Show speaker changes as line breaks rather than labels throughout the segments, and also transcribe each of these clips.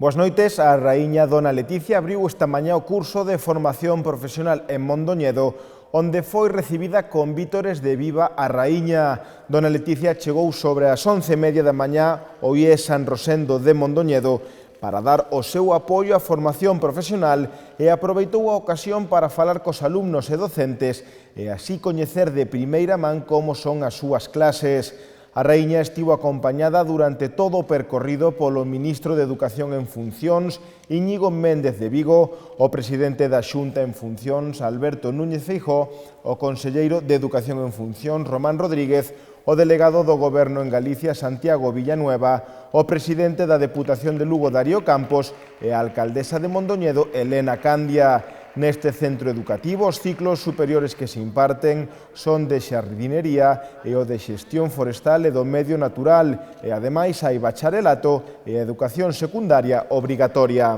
Boas noites, a raíña Dona Leticia abriu esta mañá o curso de formación profesional en Mondoñedo, onde foi recibida con vítores de viva a raíña. Dona Leticia chegou sobre as 11:30 da mañá ao IES San Rosendo de Mondoñedo para dar o seu apoio á formación profesional e aproveitou a ocasión para falar cos alumnos e docentes e así coñecer de primeira man como son as súas clases. A raíña estivo acompañada durante todo o percorrido polo ministro de Educación en funcións, Íñigo Méndez de Vigo, o presidente da Xunta en funcións, Alberto Núñez Feijóo, o conselleiro de Educación en funcións, Román Rodríguez, o delegado do Goberno en Galicia, Santiago Villanueva, o presidente da Deputación de Lugo, Darío Campos, e a alcaldesa de Mondoñedo, Elena Candia. Neste centro educativo, os ciclos superiores que se imparten son de xardinería e o de xestión forestal e do medio natural, e ademais hai bacharelato e educación secundaria obrigatoria.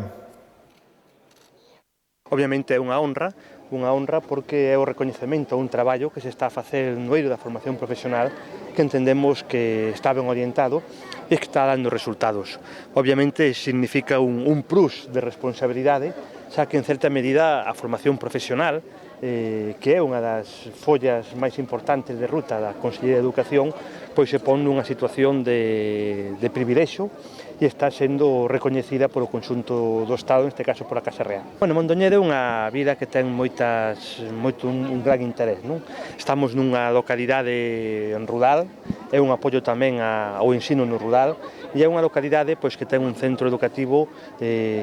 Obviamente é unha honra porque é o recoñecemento a un traballo que se está a facer no eido da formación profesional que entendemos que está ben orientado e que está dando resultados. Obviamente significa un plus de responsabilidade, xa que en certa medida a formación profesional, que é unha das follas máis importantes de ruta da Consellería de Educación, pois se pon nunha situación de privilexio e está sendo recoñecida polo conxunto do Estado, neste caso pola Casa Real. Mondoñedo é unha vila que ten un gran interés, non? Estamos nunha localidade rural, é un apoio tamén ao ensino no rural, e é unha localidade pois, que ten un centro educativo,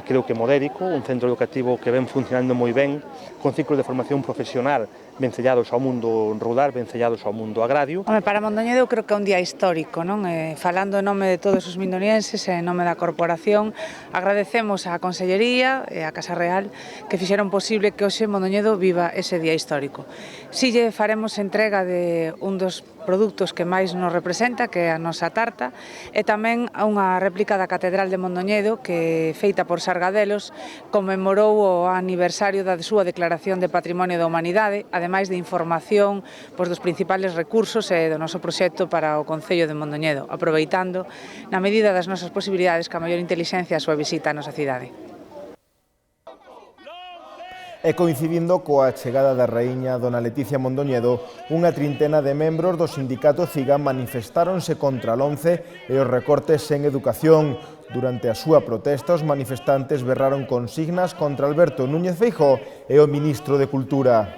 creo que modélico, un centro educativo que ven funcionando moi ben, con ciclos de formación profesional vencellados ao mundo rural, vencellados ao mundo agrario.
Para Mondoñedo creo que é un día histórico, non? Falando en nome de todos os mindonienses e en nome da corporación, agradecemos á Consellería e á Casa Real que fixeron posible que hoxe Mondoñedo viva ese día histórico. Si lle faremos entrega de un dos produtos que máis nos representa, que é a nosa tarta, e tamén unha réplica da Catedral de Mondoñedo que, feita por Sargadelos, conmemorou o aniversario da súa declaración de Patrimonio da Humanidade, ademais de información dos principales recursos e do noso proxecto para o Concello de Mondoñedo, aproveitando, na medida das nosas posibilidades, que a maior intelixencia a súa visita á nosa cidade.
E coincidindo coa chegada da raíña Dona Leticia Mondoñedo, unha trintena de membros do sindicato CIGA manifestáronse contra a LOMCE e os recortes en educación. Durante a súa protesta, os manifestantes berraron consignas contra Alberto Núñez Feijóo e o ministro de Cultura.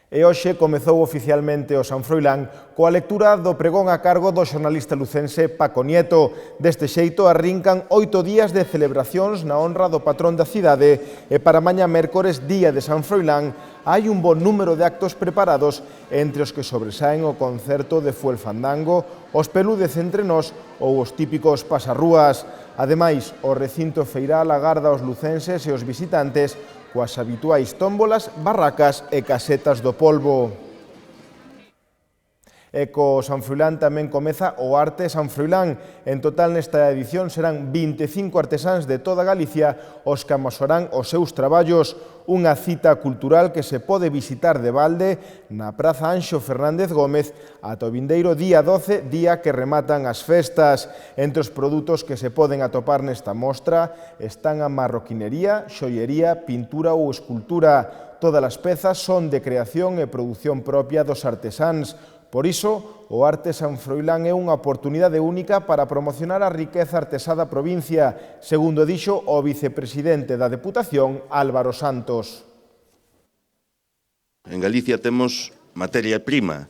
E hoxe comezou oficialmente o San Froilán coa lectura do pregón a cargo do xornalista lucense Paco Nieto. Deste xeito arrincan 8 días de celebracións na honra do patrón da cidade e para mañá mércores, día de San Froilán, hai un bon número de actos preparados, entre os que sobresaen o concerto de Fuelfandango, os Pelúdez entre nós ou os típicos pasarrúas. Ademais, o recinto feiral agarda os lucenses e os visitantes coas habituais tómbolas, barracas e casetas do polvo. E co San Froilán tamén comeza o Arte San Froilán. En total nesta edición serán 25 artesáns de toda Galicia os que amosorán os seus traballos. Unha cita cultural que se pode visitar de balde na Praza Anxo Fernández Gómez ata o vindeiro día 12, día que rematan as festas. Entre os produtos que se poden atopar nesta mostra están a marroquinería, xoiería, pintura ou escultura. Todas as pezas son de creación e produción propia dos artesáns. Por iso, o Arte San Froilán é unha oportunidade única para promocionar a riqueza artesá da provincia, segundo dixo o vicepresidente da Deputación, Álvaro Santos.
En Galicia temos materia prima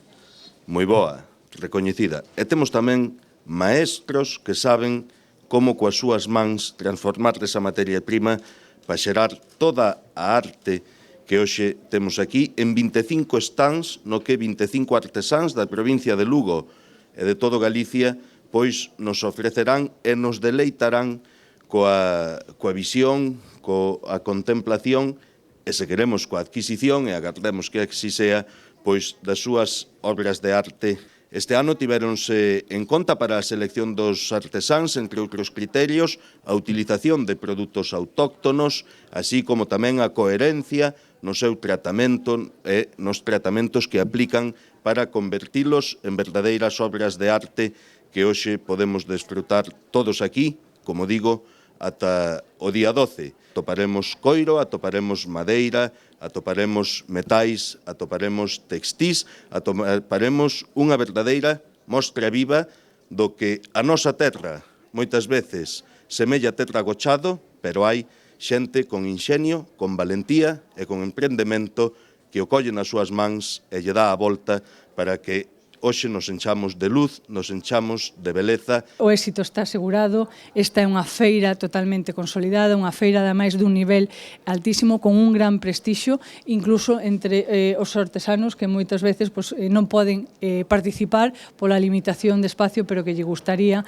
moi boa, recoñecida, e temos tamén maestros que saben como coas súas mans transformar esa materia prima para xerar toda a arte que hoxe temos aquí en 25 stands, no que 25 artesáns da provincia de Lugo e de todo Galicia, pois nos ofrecerán e nos deleitarán coa visión, coa contemplación e, se queremos, coa adquisición, e agardemos que así sea, pois das súas obras de arte. Este ano tivéronse en conta para a selección dos artesáns, entre outros criterios, a utilización de produtos autóctonos, así como tamén a coherencia no seu tratamento e nos tratamentos que aplican para convertilos en verdadeiras obras de arte que hoxe podemos desfrutar todos aquí, como digo, ata o día 12. Atoparemos coiro, atoparemos madeira, atoparemos metais, atoparemos textís, atoparemos unha verdadeira mostra viva do que a nosa terra moitas veces semella terra agochado, pero hai xente con inxenio, con valentía e con emprendemento que o colle nas súas mans e lle dá a volta para que hoxe nos enchamos de luz, nos enchamos de beleza.
O éxito está asegurado, esta é unha feira totalmente consolidada, unha feira ademais dun nivel altísimo, con un gran prestixio, incluso entre os artesanos que moitas veces non poden participar pola limitación de espacio, pero que lle gustaría.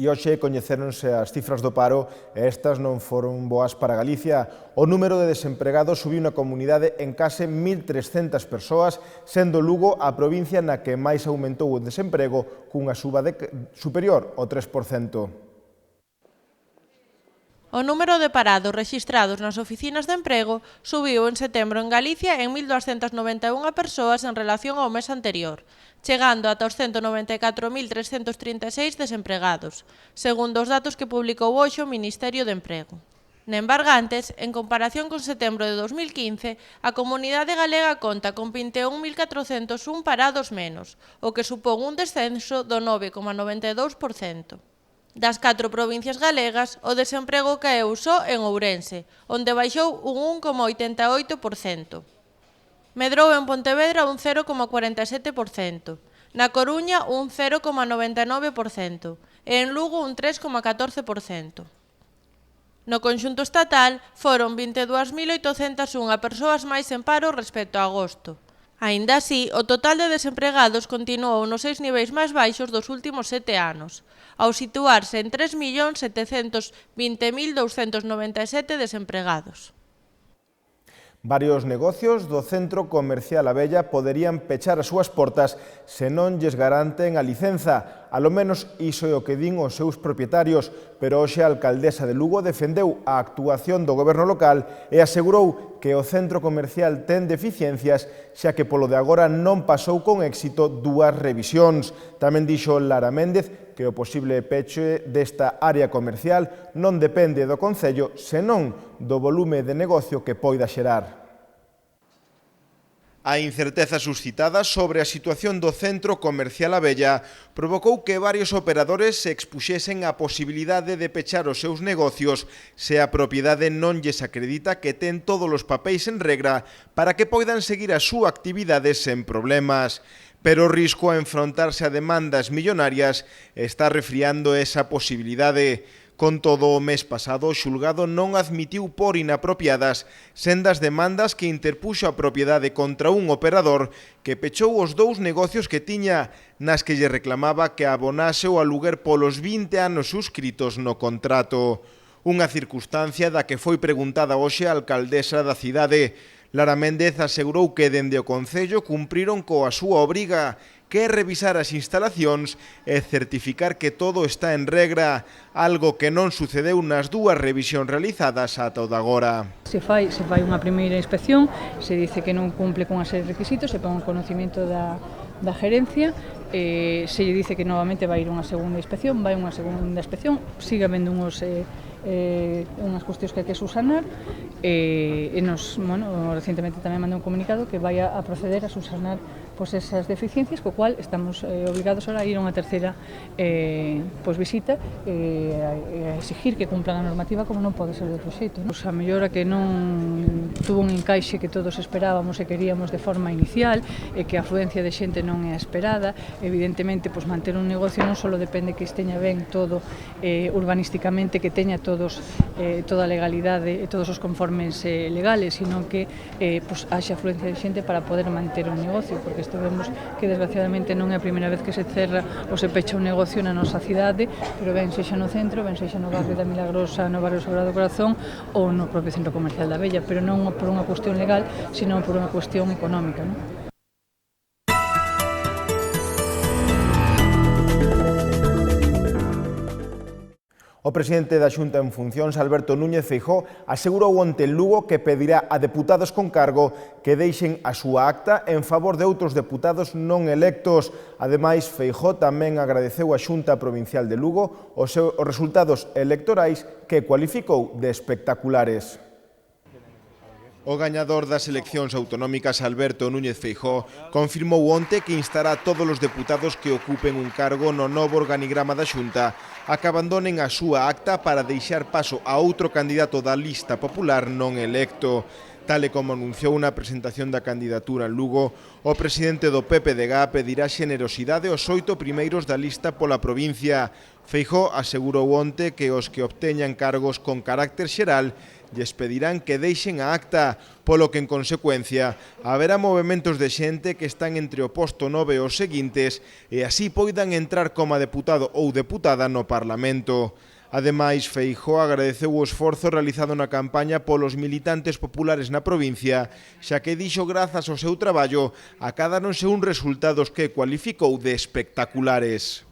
E hoxe coñecéronse as cifras do paro e estas non foron boas para Galicia. O número de desempregados subiu na comunidade en case 1.300 persoas, sendo Lugo a provincia na que máis aumentou o desemprego cunha suba superior ao 3%.
O número de parados rexistrados nas oficinas de emprego subiu en setembro en Galicia en 1.291 persoas en relación ao mes anterior, chegando ata os 194.336 desempregados, segundo os datos que publicou hoxe o Ministerio de Emprego. Nembargantes, en comparación con setembro de 2015, a comunidade galega conta con 21.401 parados menos, o que supón un descenso do 9,92%. Das 4 provincias galegas, o desemprego caeu só en Ourense, onde baixou un 1,88%. Medrou en Pontevedra un 0,47%, na Coruña un 0,99% e en Lugo un 3,14%. No conxunto estatal, foron 22.801 persoas máis en paro respecto a agosto. Aínda así, o total de desempregados continuou nos 6 niveis máis baixos dos últimos 7 anos, ao situarse en 3.720.297 desempregados.
Varios negocios do centro comercial Abella poderían pechar as súas portas se non lles garanten a licenza. A lo menos iso é o que din os seus propietarios, pero hoxe a alcaldesa de Lugo defendeu a actuación do goberno local e asegurou que o centro comercial ten deficiencias, xa que polo de agora non pasou con éxito 2 revisións. Tamén dixo Lara Méndez que o posible peche desta área comercial non depende do Concello, senón do volume de negocio que poida xerar. A incerteza suscitada sobre a situación do centro comercial Abella provocou que varios operadores se expuxesen a posibilidade de pechar os seus negocios se a propiedade non lles acredita que ten todos os papéis en regra para que poidan seguir a súa actividade sen problemas. Pero o risco a enfrontarse a demandas millonarias está refriando esa posibilidade. Con todo, o mes pasado, o xulgado non admitiu por inapropiadas sendas demandas que interpuxo a propiedade contra un operador que pechou os 2 negocios que tiña, nas que lle reclamaba que abonase o aluguer polos 20 anos suscritos no contrato. Unha circunstancia da que foi preguntada hoxe a alcaldesa da cidade. Lara Méndez asegurou que dende o Concello cumpriron coa súa obriga, que é revisar as instalacións e certificar que todo está en regra, algo que non sucedeu nas 2 revisións realizadas ata o de agora.
Se fai unha primeira inspección, se dice que non cumple con a serie de requisitos, se pon en conocimiento da gerencia, se lle dice que novamente vai ir unha segunda inspección, sigue habendo unhas cuestións que hai que subsanar e recientemente tamén mandou un comunicado que vai a proceder a subsanar esas deficiencias, co cual estamos obligados ahora a ir a unha terceira visita a exigir que cumplan a normativa como non pode ser de outro xeito. A mellora que non tuvo un encaixe que todos esperábamos e queríamos de forma inicial e que a afluencia de xente non é a esperada. Evidentemente, manter un negocio non só depende que esteña ben todo urbanísticamente, que teña toda a legalidade e todos os conformes legales, sino que haxa afluencia de xente para poder manter un negocio, porque isto vemos que desgraciadamente non é a primeira vez que se cerra ou se pecha un negocio na nosa cidade, pero ben sexa no centro, ben sexa no barrio da Milagrosa, no barrio Sagrado Corazón ou no propio centro comercial da Abella, pero non por unha cuestión legal, sino por unha cuestión económica, non?
O presidente da Xunta en funcións, Alberto Núñez Feijóo, asegurou onte en Lugo que pedirá a deputados con cargo que deixen a súa acta en favor de outros deputados non electos. Ademais, Feijóo tamén agradeceu á Xunta Provincial de Lugo os resultados electorais que cualificou de espectaculares. O gañador das eleccións autonómicas, Alberto Núñez Feijóo, confirmou onte que instará a todos os deputados que ocupen un cargo no novo organigrama da Xunta a que abandonen a súa acta para deixar paso a outro candidato da lista popular non electo. Tal e como anunciou na presentación da candidatura en Lugo, o presidente do PPDG pedirá xenerosidade aos 8 primeiros da lista pola provincia. Feijóo asegurou onte que os que obteñan cargos con carácter xeral lles pedirán que deixen a acta, polo que en consecuencia haberá movementos de xente que están entre o posto 9 e os seguintes e así poidan entrar como deputado ou deputada no Parlamento. Ademais, Feijóo agradeceu o esforzo realizado na campaña polos militantes populares na provincia, xa que dixo grazas ao seu traballo acadáronse uns resultados que cualificou de espectaculares.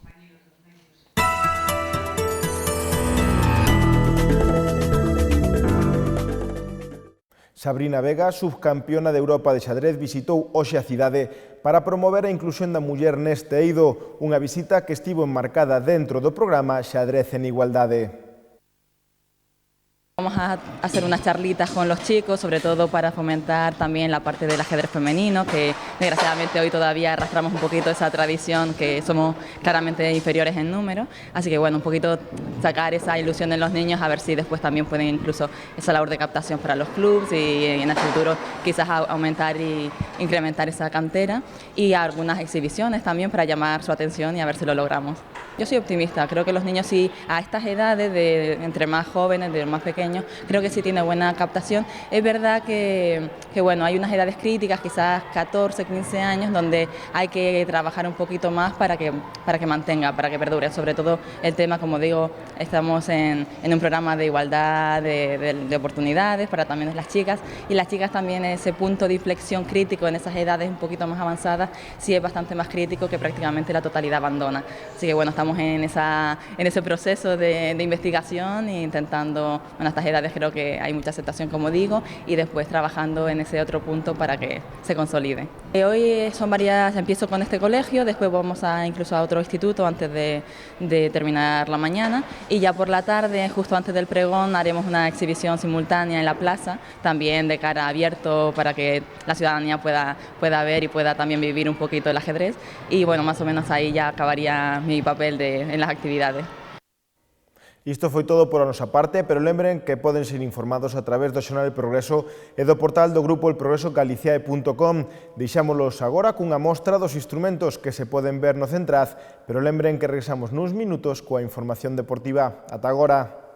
Sabrina Vega, subcampiona de Europa de xadrez, visitou hoxe a cidade para promover a inclusión da muller neste eido, unha visita que estivo enmarcada dentro do programa Xadrez en Igualdade.
Vamos a hacer unas charlitas con los chicos, sobre todo para fomentar también la parte del ajedrez femenino, que desgraciadamente hoy todavía arrastramos un poquito esa tradición, que somos claramente inferiores en número. Así que bueno, un poquito sacar esa ilusión en los niños, a ver si después también pueden incluso esa labor de captación para los clubes y en el futuro quizás aumentar y incrementar esa cantera, y algunas exhibiciones también para llamar su atención y a ver si lo logramos. Yo soy optimista, creo que los niños sí, a estas edades, entre más jóvenes, de más pequeños, creo que sí tiene buena captación. Es verdad que bueno, hay unas edades críticas, quizás 14, 15 años, donde hay que trabajar un poquito más para que mantenga, para que perdure. Sobre todo el tema, como digo, estamos en un programa de igualdad de oportunidades para también las chicas, y las chicas también ese punto de inflexión crítico en esas edades un poquito más avanzadas sí es bastante más crítico, que prácticamente la totalidad abandona. Así que bueno, estamos en ese proceso de investigación e intentando, bueno, a estas edades creo que hay mucha aceptación, como digo, y después trabajando en ese otro punto para que se consolide. Hoy son varias, empiezo con este colegio, después vamos incluso a otro instituto antes de terminar la mañana, y ya por la tarde, justo antes del pregón, haremos una exhibición simultánea en la plaza, también de cara abierto para que la ciudadanía pueda ver y pueda también vivir un poquito el ajedrez, y bueno, más o menos ahí ya acabaría mi papel en las actividades.
Isto foi todo por a nosa parte, pero lembren que poden ser informados a través do Xornal El Progreso e do portal do grupo elprogresogaliciae.com. Deixámolos agora cunha mostra dos instrumentos que se poden ver no Centraz, pero lembren que regresamos nuns minutos coa información deportiva. Ata agora.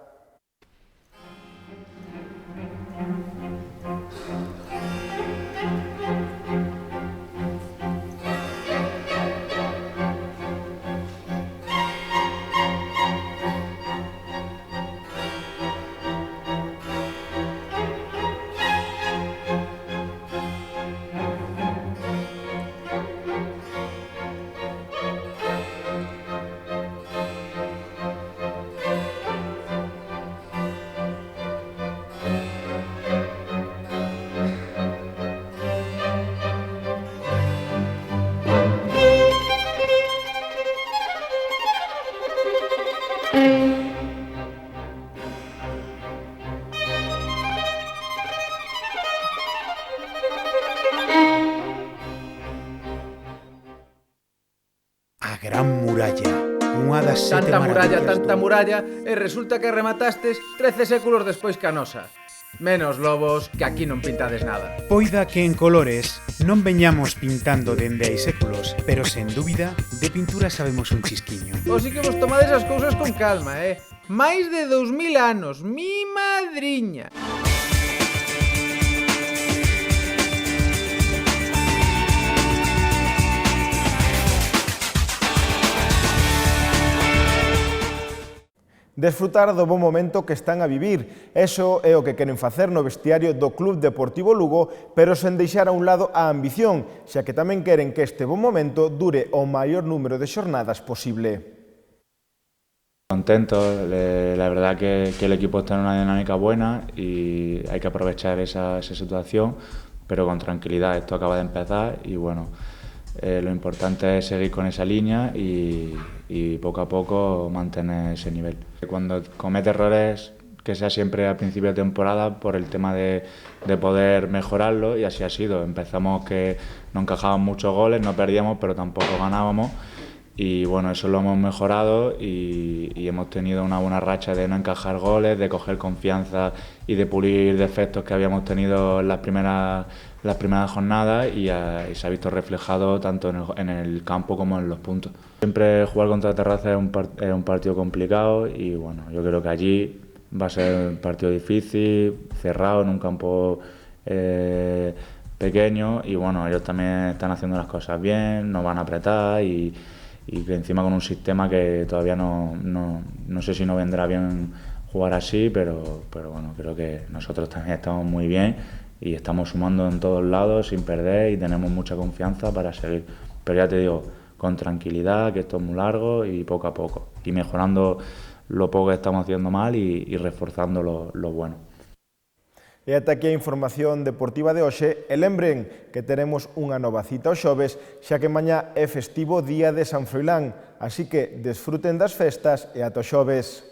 A Gran Muralla, unha das sete maravillas.
Tanta muralla, e resulta que rematastes 13 séculos despois que a nosa. Menos lobos, que aquí non pintades nada.
Poida que en colores non veñamos pintando dende hai séculos, pero sen dúbida, de pintura sabemos un chisquiño.
O si que vos tomades as cousas con calma, máis de 2000 anos, mi madriña.
Desfrutar do bo momento que están a vivir. Eso é o que queren facer no vestiario do Club Deportivo Lugo, pero sen deixar a un lado a ambición, xa que tamén queren que este bo momento dure o maior número de xornadas posible.
Contento, la verdad que el equipo está en una dinámica buena y hay que aprovechar esa situación, pero con tranquilidad. Esto acaba de empezar y bueno, lo importante es seguir con esa línea y poco a poco mantener ese nivel. Cuando comete errores, que sea siempre al principio de temporada por el tema de poder mejorarlo, y así ha sido. Empezamos que no encajaban muchos goles, no perdíamos, pero tampoco ganábamos. Y bueno, eso lo hemos mejorado y hemos tenido una buena racha de no encajar goles, de coger confianza y de pulir defectos que habíamos tenido en las primeras jornadas y se ha visto reflejado tanto en el campo como en los puntos. Siempre jugar contra Terraza es un partido complicado y bueno, yo creo que allí va a ser un partido difícil, cerrado, en un campo pequeño y bueno, ellos también están haciendo las cosas bien, nos van a apretar y que encima con un sistema que todavía no sé si no vendrá bien jugar así, pero bueno, creo que nosotros también estamos muy bien y estamos sumando en todos lados sin perder y tenemos mucha confianza para seguir. Pero ya te digo, con tranquilidad, que esto es muy largo y poco a poco, y mejorando lo poco que estamos haciendo mal y reforzando lo bueno.
E ata aquí a información deportiva de hoxe. E lembren que teremos unha nova cita o xoves, xa que mañá é festivo día de San Froilán, así que desfruten das festas e ata o xoves.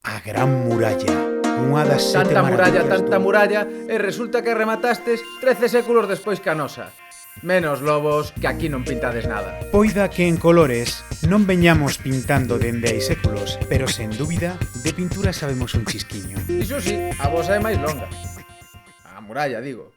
A Gran Muralla.
Tanta muralla, e resulta que rematastes 13 séculos despois que a nosa. Menos lobos, que aquí non pintades nada.
Poida que en colores non veñamos pintando dende hai séculos, pero sen dúbida, de pintura sabemos un chisquiño.
Iso sí, a vosa é máis longa. A muralla, digo.